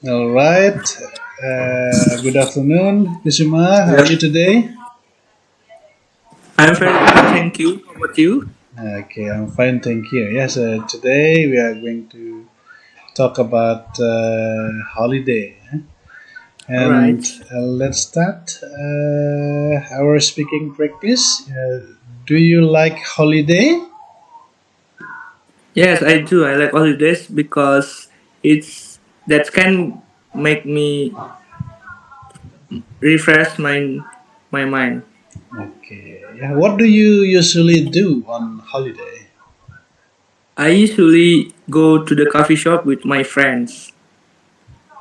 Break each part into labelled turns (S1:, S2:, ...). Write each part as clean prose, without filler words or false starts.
S1: All right. Good afternoon, Kusuma. How are
S2: Yeah,
S1: you today?
S2: I'm very good, thank you. How about you?
S1: Okay, I'm fine, thank you. Yes, today we are going to talk about holiday,
S2: All right.
S1: and let's start our speaking practice. Do you like holiday?
S2: Yes, I do. I like holidays because it's that can make me refresh my mind.
S1: Okay. Yeah. What do you usually do on holiday?
S2: I usually go to the coffee shop with my friends.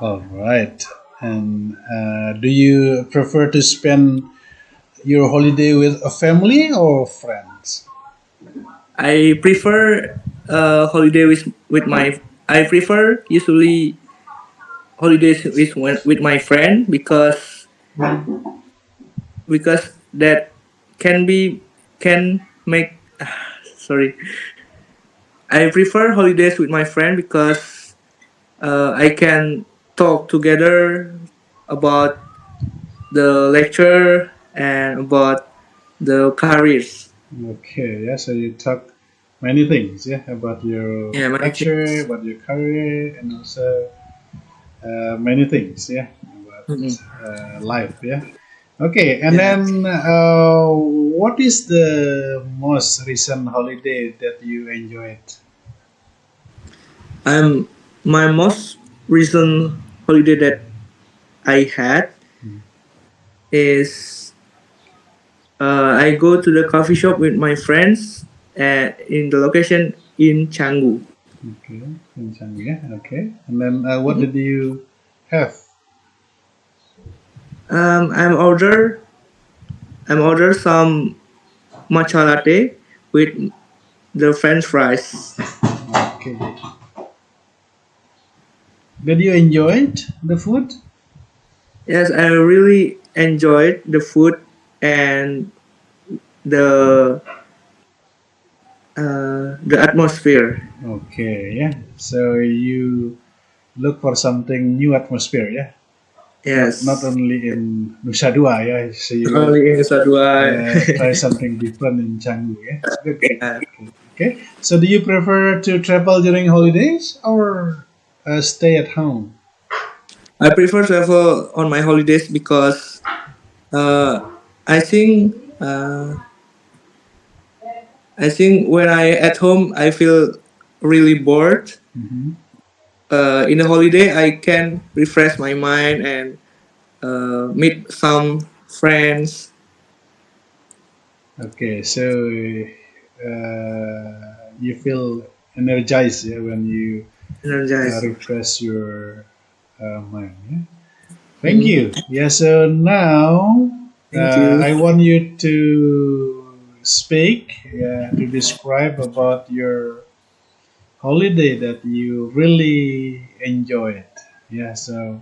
S1: All right. And do you prefer to spend your holiday with a family or friends?
S2: I prefer holiday with my. I prefer usually holidays with my friend because that can be can make sorry. I prefer holidays with my friend because I can talk together about the lecture and about the careers.
S1: Okay, yeah, so you talk many things, yeah, about your
S2: Yeah, many
S1: lecture,
S2: things.
S1: about your career, and also many things, yeah, about
S2: Mhm.
S1: life, yeah. Okay, and
S2: Yeah.
S1: then what is the most recent holiday that you enjoyed?
S2: I'm my most recent holiday that I had is I go to the coffee shop with my friends in the location in Canggu.
S1: Okay, in Changi, yeah, okay. And then what did you have?
S2: Um, I'm order I'm order some matcha latte with the French fries.
S1: Okay. Did you enjoy it, the food?
S2: Yes, I really enjoyed the food and the the atmosphere.
S1: Okay, yeah. So you look for something new atmosphere, yeah. Not
S2: Yes,
S1: only in Nusa Dua, yeah. So you
S2: only in Sadua.
S1: try something different in Canggu, yeah. Good, good,
S2: Yeah.
S1: good. Okay. So do you prefer to travel during holidays or stay at home?
S2: I prefer travel on my holidays because uh, I think I think when I at home I feel really bored.
S1: Hmm.
S2: In a holiday I can refresh my mind and meet some friends.
S1: Okay. So you feel energized, yeah, when you
S2: Energize.
S1: refresh your mind. Yeah? Thank
S2: Mhm.
S1: you. Yeah, so now
S2: Thank you.
S1: I want you to speak, yeah, to describe about your holiday that you really enjoyed. Yeah, so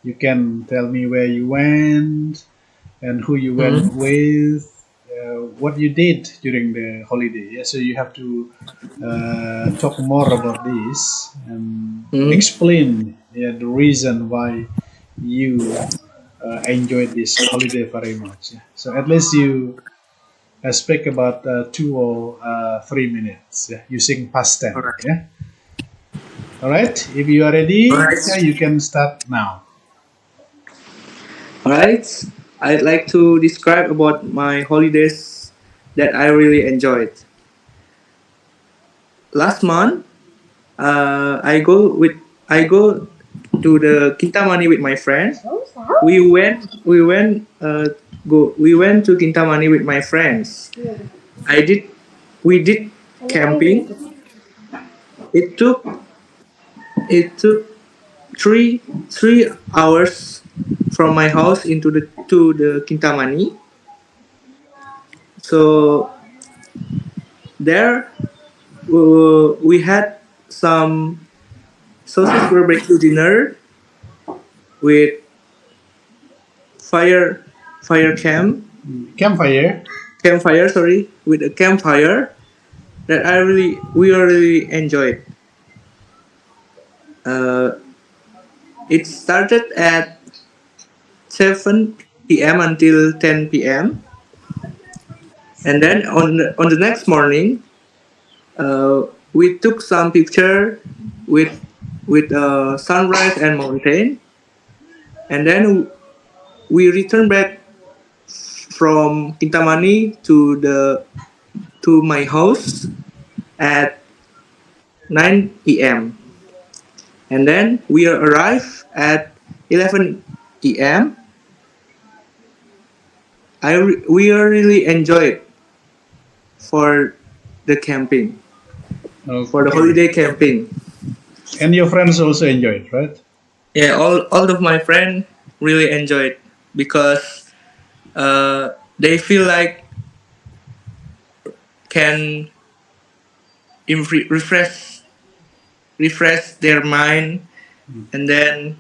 S1: you can tell me where you went and who you went
S2: Mhm.
S1: with, what you did during the holiday. Yeah, so you have to talk more about this and
S2: Mhm.
S1: explain, yeah, the reason why you enjoyed this holiday very much. Yeah. So at least you speak about 2 or 3 minutes, yeah, using past
S2: All
S1: tense.
S2: right.
S1: Yeah. All right. If you are
S2: All
S1: ready, yeah,
S2: right.
S1: you can start now.
S2: All right. I'd like to describe about my holidays that I really enjoyed. Last month, I go to the Kintamani with my friend. We went to Kintamani with my friends. I did we did camping. It took it took three hours from my house into the to the Kintamani. So there we had some sausage barbecue dinner with fire fire camp
S1: Campfire.
S2: campfire, sorry, with a campfire that we really enjoyed. Uh, It started at 7 p.m. until 10 p.m. And then on the next morning, uh, we took some picture with sunrise and mountain. And then we returned back from Kintamani to my house at 9 p.m. And then we arrived at 11 p.m. We really enjoyed for the camping, for the
S1: Okay.
S2: holiday camping.
S1: And your friends also enjoy it, right?
S2: Yeah, all of my friends really enjoyed because they feel like can refresh their mind, and then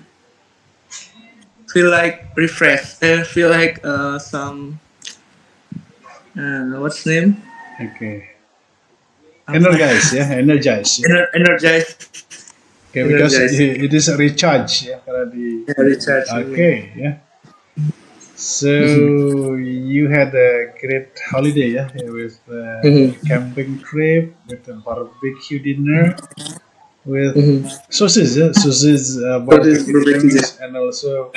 S2: feel like refreshed and feel like some what's name
S1: Okay.
S2: apa
S1: Energize, yeah, energize, yeah.
S2: energized
S1: Okay, because
S2: energized
S1: it is a recharge, yeah, karena di.
S2: yeah, recharging me.
S1: Okay, yeah. So you had a great holiday, yeah, with camping trip, with a barbecue dinner, with sausage, yeah, sausage,
S2: So this
S1: barbecue
S2: barbecue.
S1: wings, and also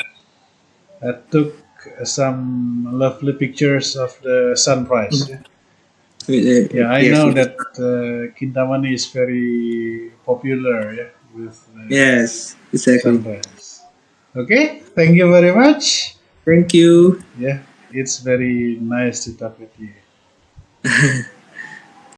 S1: took some lovely pictures of the sunrise. Yeah, yeah, I
S2: Yes,
S1: know
S2: yes,
S1: that Kintamani is very popular, yeah, with
S2: yes, exactly.
S1: sunrise. Okay, thank you very much.
S2: Thank you.
S1: Yeah, it's very nice to talk with you.